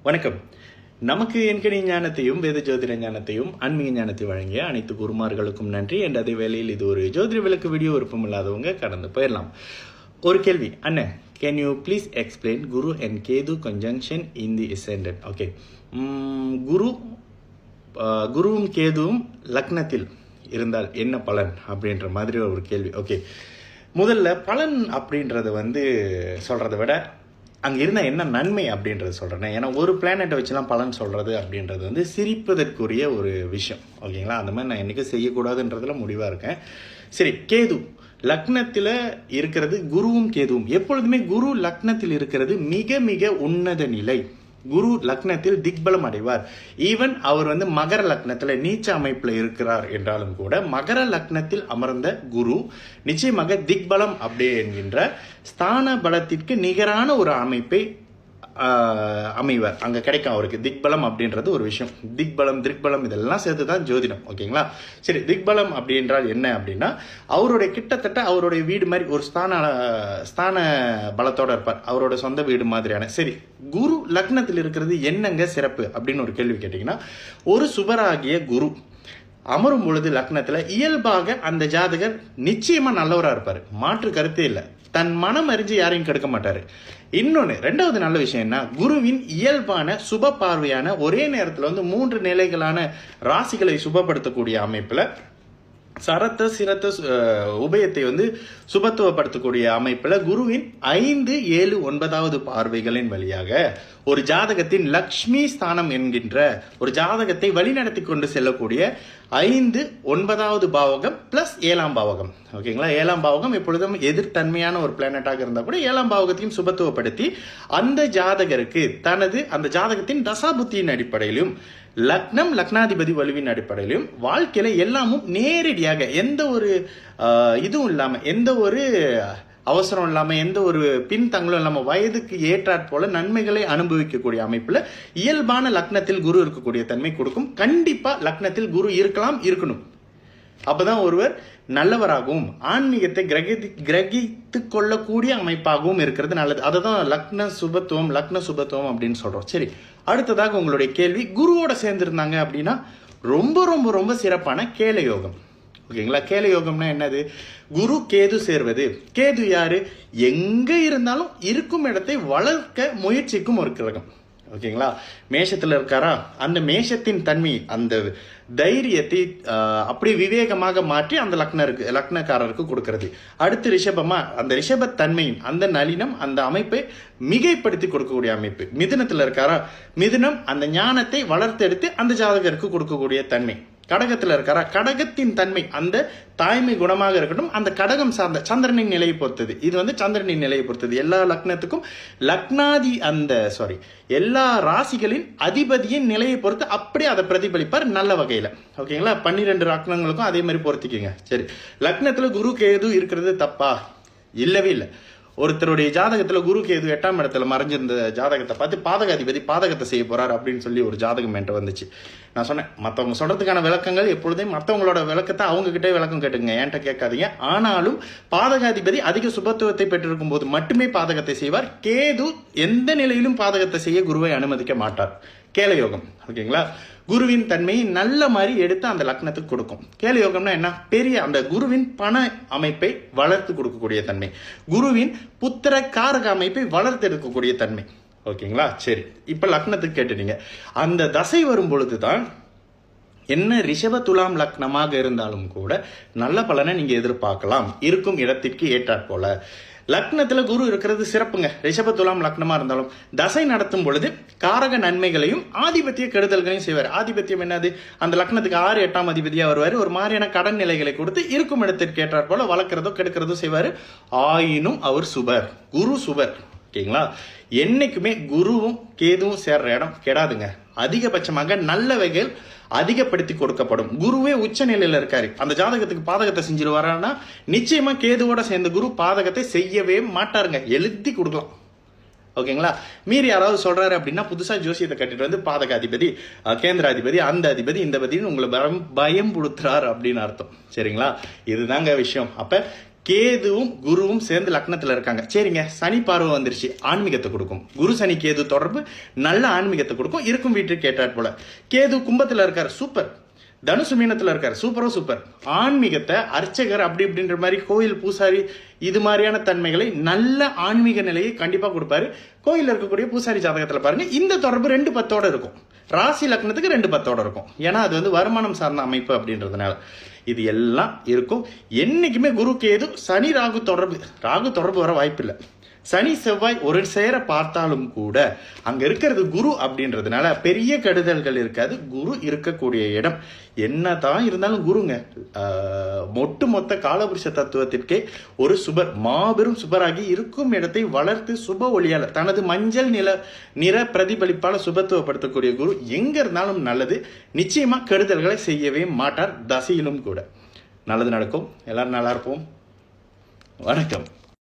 வணக்கம். நமக்கு எண்கணி ஞானத்தையும் வேத ஜோதிட ஞானத்தையும் ஆன்மீக ஞானத்தை வழங்கிய அனைத்து குருமார்களுக்கும் நன்றி. என்ற அதே வேளையில் இது ஒரு ஜோதிட விளக்கு வீடியோ விருப்பம் இல்லாதவங்க கடந்து போயிடலாம். ஒரு கேள்வி, அண்ணன், can you please explain Guru and Ketu conjunction in the ascendant? Okay, குருவும் கேதுவும் லக்னத்தில் இருந்தால் என்ன பலன் அப்படின்ற மாதிரி ஒரு கேள்வி. ஓகே, முதல்ல பலன் அப்படின்றத சொல்றதை விட அங்கே இருந்தால் என்ன நன்மை அப்படின்றத சொல்கிறேன். ஏன்னா ஒரு பிளானட்டை வச்சுலாம் பலன் சொல்கிறது அப்படின்றது சிரிப்பதற்குரிய ஒரு விஷயம். ஓகேங்களா, அந்த மாதிரி நான் என்றைக்கும் செய்யக்கூடாதுன்றதுல முடிவாக இருக்கேன். சரி, கேது லக்னத்தில் இருக்கிறது, குருவும் கேதுவும் எப்பொழுதுமே குரு லக்னத்தில் இருக்கிறது மிக மிக உன்னத நிலை. குரு லக்னத்தில் திக்பலம் அடைவார். ஈவன் அவர் மகர லக்னத்தில் நீச்ச அமைப்பில் இருக்கிறார் என்றாலும் கூட மகர லக்னத்தில் அமர்ந்த குரு நிச்சயமாக திக்பலம் அப்படி என்கின்ற ஸ்தான பலத்திற்கு நிகரான ஒரு அமைப்பை அமைவார். அங்கே கிடைக்கும் அவருக்கு. திக்பலம் அப்படின்றது ஒரு விஷயம். திக்பலம் திக்பலம் இதெல்லாம் சேர்த்து தான் ஜோதிடம். ஓகேங்களா, சரி, திக்பலம் அப்படின்றால் என்ன அப்படின்னா அவருடைய கிட்டத்தட்ட அவருடைய வீடு மாதிரி ஒரு ஸ்தான பலத்தோட இருப்பார். அவரோட சொந்த வீடு மாதிரியான. சரி, குரு லக்னத்தில் இருக்கிறது என்னங்க சிறப்பு அப்படின்னு ஒரு கேள்வி கேட்டீங்கன்னா, ஒரு சுபராகிய குரு அமரும் பொழுது லக்னத்தில் இயல்பாக அந்த ஜாதகர் நிச்சயமா நல்லவராக இருப்பார். மாற்று கருத்தே இல்லை. தன் மனம் அறிஞ்சு யாரையும் கெடுக்க மாட்டாரு. இன்னொன்று, ரெண்டாவது நல்ல விஷயம் என்ன, குருவின் இயல்பான சுப பார்வையான ஒரே நேரத்தில் 3 நிலைகளான ராசிகளை சுபப்படுத்தக்கூடிய அமைப்பில் சரத்த சிரத்த உபயத்தை சுபத்துவப்படுத்தக்கூடிய அமைப்பில் குருவின் 5, 7, 9வது பார்வைகளின் வழியாக ஒரு ஜாதகத்தின் லக்ஷ்மி ஸ்தானம் என்கின்ற ஒரு ஜாதகத்தை வழிநடத்தி கொண்டு செல்லக்கூடிய 5, 9வது பாவகம் பிளஸ் 7ஆம் பாவகம். ஓகேங்களா, 7ஆம் பாவகம் எப்பொழுதும் எதிர்த்தன்மையான ஒரு பிளானட்டாக இருந்தால் கூட 7ஆம் பாவகத்தையும் சுபத்துவப்படுத்தி அந்த ஜாதகருக்கு அந்த ஜாதகத்தின் தசாபுத்தியின் அடிப்படையிலும் லக்னம் லக்னாதிபதி வலுவின் அடிப்படையிலும் வாழ்க்கையில எல்லாமும் நேரடியாக எந்த ஒரு இதுவும் இல்லாம, எந்த ஒரு அவசரம் இல்லாம, எந்த ஒரு பின்தங்களும் இல்லாம வயதுக்கு ஏற்றாற் போல நன்மைகளை அனுபவிக்கக்கூடிய அமைப்புல இயல்பான லக்னத்தில் குரு இருக்கக்கூடிய தன்மை கொடுக்கும். கண்டிப்பா லக்னத்தில் குரு இருக்கணும். அப்பதான் ஒருவர் நல்லவராகவும் ஆன்மீகத்தை கிரகித்து கொள்ளக்கூடிய அமைப்பாகவும் இருக்கிறது நல்லது. அதுதான் லக்ன சுபத்துவம் அப்படின்னு சொல்றோம். சரி, அடுத்ததாக உங்களுடைய கேள்வி, குருவோட சேர்ந்திருந்தாங்க அப்படின்னா ரொம்ப ரொம்ப ரொம்ப சிறப்பான கேல யோகம். ஓகேங்களா, கேல யோகம்னா என்னது? குரு கேது சேர்வது. கேது யாரு? எங்க இருந்தாலும் இருக்கும் இடத்தை வளர்க்க முயற்சிக்கும் ஒரு கிரகம். ஓகேங்களா, மேஷத்துல இருக்காரா, அந்த மேஷத்தின் தன்மை, அந்த தைரியத்தை அப்படியே விவேகமாக மாற்றி அந்த லக்னக்காரருக்கு கொடுக்கிறது. அடுத்து ரிஷபமா, அந்த ரிஷபத்தன்மையின் அந்த நளினம், அந்த அமைப்பை மிகைப்படுத்தி கொடுக்கக்கூடிய அமைப்பு. மிதுனத்துல இருக்காரா, மிதுனம் அந்த ஞானத்தை வளர்த்தெடுத்து அந்த ஜாதகருக்கு கொடுக்கக்கூடிய தன்மை. கடகத்தில் இருக்காரா, கடகத்தின் தன்மை அந்த தாய்மை குணமாக இருக்கட்டும், அந்த கடகம் சார்ந்த சந்திரனின் நிலையை பொறுத்தது. இது சந்திரனின் நிலையை பொறுத்தது. எல்லா லக்னத்துக்கும் எல்லா ராசிகளின் அதிபதியின் நிலையை பொறுத்து அப்படியே அதை பிரதிபலிப்பார் நல்ல வகையில். ஓகேங்களா, 12 லக்னங்களுக்கும் அதே மாதிரி பொறுத்திக்கங்க. சரி, லக்னத்தில் குரு கேது இருக்கிறது தப்பா? இல்லவே இல்லை. ஒருத்தருடைய ஜாதகத்தில் குரு கேது 8ஆம் இடத்துல மறைஞ்சிருந்த ஜாதகத்தை பார்த்து பாதகாதிபதி பாதகத்தை செய்ய போறார் அப்படின்னு சொல்லி ஒரு ஜாதகம் என்கிட்ட வந்துச்சு. நான் சொன்னேன், மற்றவங்க சொல்றதுக்கான விளக்கங்கள் எப்பொழுதும் மற்றவங்களோட விளக்கத்தை அவங்க கிட்டே விளக்கம் கேட்டுங்க, என்கிட்ட கேட்காதீங்க. ஆனாலும் பாதகாதிபதி அதிக சுபத்துவத்தை பெற்றிருக்கும் போது மட்டுமே பாதகத்தை செய்வார். கேது எந்த நிலையிலும் பாதகத்தை செய்ய குருவை அனுமதிக்க மாட்டார். கேலயோகம். ஓகேங்களா, குருவின் தன்மையை நல்ல மாதிரி எடுத்து அந்த லக்னத்துக்கு கொடுக்கும். கேலயோகம்னா என்ன? பெரிய அந்த குருவின் பண அமைப்பை வளர்த்து கொடுக்கக்கூடிய தன்மை, குருவின் புத்திர காரக அமைப்பை வளர்த்து எடுக்கக்கூடிய தன்மை. ஓகேங்களா, சரி, இப்ப லக்னத்துக்கு கேட்டுட்டீங்க. அந்த தசை வரும் பொழுதுதான் என்ன ரிஷப துலாம் லக்னமாக இருந்தாலும் கூட நல்ல பலனை நீங்க எதிர்பார்க்கலாம், இருக்கும் இடத்திற்கு ஏற்றாற் போல. லக்னத்துல குரு இருக்கிறது சிறப்புங்க. ரிஷப துலாம் லக்னமா இருந்தாலும் தசை நடத்தும் பொழுது காரக நன்மைகளையும் ஆதிபத்திய கெடுதல்களையும் செய்வார். ஆதிபத்தியம் என்னது? அந்த லக்னத்துக்கு 6, 8ஆம் அதிபதியா வருவார். ஒரு மாதிரியான கடன் நிலைகளை கொடுத்து இருக்கும் இடத்திற்கு ஏற்றாற் போல வளர்க்கிறதோ கெடுக்கிறதோ செய்வார். ஆயினும் அவர் சுபர், குரு சுபர். ஓகேங்களா, என்னைக்குமே குருவும் கேதுவும் சேர்ற இடம் கெடாதுங்க. அதிகபட்சமாக நல்ல வகையில் அதிகப்படுத்தி கொடுக்கப்படும். குருவே உச்ச நிலையில இருக்காரு, அந்த ஜாதகத்துக்கு பாதகத்தை செஞ்சிருவாரான்னா நிச்சயமா கேதுவோட சேர்ந்த குரு பாதகத்தை செய்யவே மாட்டாருங்க, எழுதி கொடுக்கலாம். ஓகேங்களா, மீறி யாராவது சொல்றாரு அப்படின்னா புதுசா ஜோசியத்தை கட்டிட்டு பாதகாதிபதி, கேந்திராதிபதி, அந்த அதிபதி, இந்த அதிபதினு உங்களை பயம் புடுத்துறாரு அப்படின்னு அர்த்தம். சரிங்களா, இதுதாங்க விஷயம். அப்ப கேதுவும் குருவும் சேர்ந்து லக்னத்துல இருக்காங்க. சரிங்க, சனி பார்வை வந்துருச்சு, ஆன்மீகத்தை கொடுக்கும். குரு சனி கேது தொடர்பு நல்ல ஆன்மீகத்தை கொடுக்கும். இருக்கும் வீட்டுக்கு கேட்டார் போல. கேது கும்பத்துல இருக்காரு, சூப்பர். தனுசு மீனத்துல இருக்காரு, சூப்பரோ சூப்பர். ஆன்மீகத்தை, அர்ச்சகர் அப்படி இப்படின்ற மாதிரி கோயில் பூசாரி இது மாதிரியான தன்மைகளை, நல்ல ஆன்மீக நிலையை கண்டிப்பா கொடுப்பாரு. கோயிலில் இருக்கக்கூடிய பூசாரி ஜாதகத்துல பாருங்க, இந்த தொடர்பு 2-10 இருக்கும். ராசி லக்னத்துக்கு 2-10 இருக்கும். ஏன்னா அது வந்து வருமானம் சார்ந்த அமைப்பு அப்படின்றதுனால இது எல்லாம் இருக்கும். என்னைக்குமே குரு கேது சனி ராகு தொடர்பு வர வாய்ப்பு இல்லை. சனி செவ்வாய் ஒரு சேர பார்த்தாலும் கூட அங்க இருக்கிறது குரு அப்படின்றதுனால பெரிய கெடுதல்கள் இருக்காது. குரு இருக்கக்கூடிய இடம் என்னதான் இருந்தாலும் குருங்க ஒட்டுமொத்த காலபுருஷ தத்துவத்திற்கே ஒரு சுபர், மாபெரும் சுபராகி இருக்கும் இடத்தை வளர்த்து சுப ஒளியால தனது மஞ்சள் நிற பிரதிபலிப்பால சுபத்துவப்படுத்தக்கூடிய குரு எங்க இருந்தாலும் நல்லது. நிச்சயமா கெடுதல்களை செய்யவே மாட்டார். தசையிலும் கூட நல்லது நடக்கும். எல்லாரும் நல்லா இருப்போம். வணக்கம்.